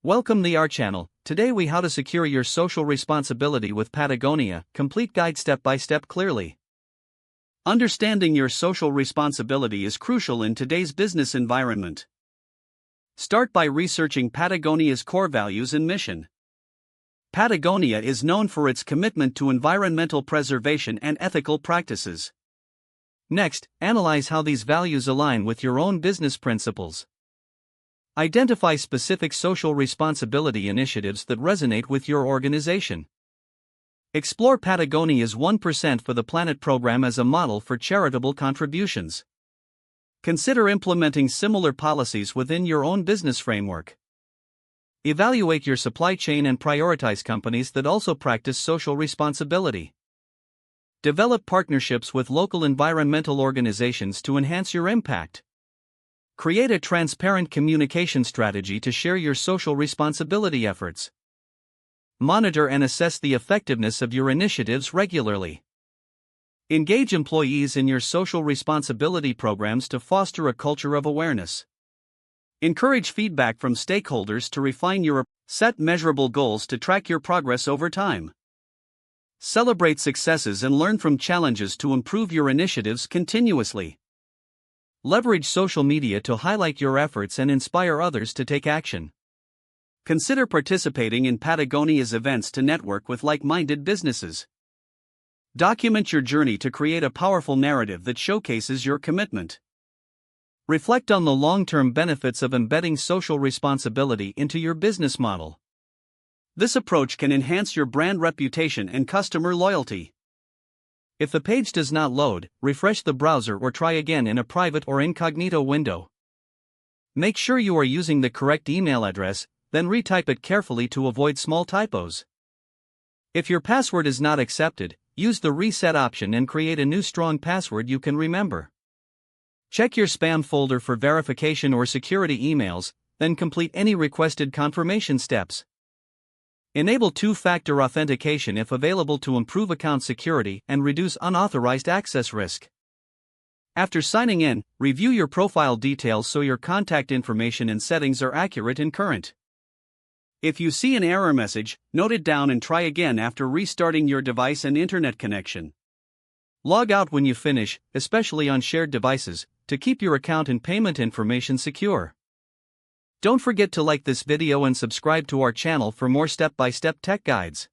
Welcome to our channel. Today we how to secure your social responsibility with Patagonia, complete guide step by step clearly. Understanding your social responsibility is crucial in today's business environment. Start by researching Patagonia's core values and mission. Patagonia is known for its commitment to environmental preservation and ethical practices. Next, analyze how these values align with your own business principles. Identify specific social responsibility initiatives that resonate with your organization. Explore Patagonia's 1% for the Planet program as a model for charitable contributions. Consider implementing similar policies within your own business framework. Evaluate your supply chain and prioritize companies that also practice social responsibility. Develop partnerships with local environmental organizations to enhance your impact. Create a transparent communication strategy to share your social responsibility efforts. Monitor and assess the effectiveness of your initiatives regularly. Engage employees in your social responsibility programs to foster a culture of awareness. Encourage feedback from stakeholders to refine your set measurable goals to track your progress over time. Celebrate successes and learn from challenges to improve your initiatives continuously. Leverage social media to highlight your efforts and inspire others to take action. Consider participating in Patagonia's events to network with like-minded businesses. Document your journey to create a powerful narrative that showcases your commitment. Reflect on the long-term benefits of embedding social responsibility into your business model. This approach can enhance your brand reputation and customer loyalty. If the page does not load, refresh the browser or try again in a private or incognito window. Make sure you are using the correct email address, then retype it carefully to avoid small typos. If your password is not accepted, use the reset option and create a new strong password you can remember. Check your spam folder for verification or security emails, then complete any requested confirmation steps. Enable two-factor authentication if available to improve account security and reduce unauthorized access risk. After signing in, review your profile details so your contact information and settings are accurate and current. If you see an error message, note it down and try again after restarting your device and internet connection. Log out when you finish, especially on shared devices, to keep your account and payment information secure. Don't forget to like this video and subscribe to our channel for more step-by-step tech guides.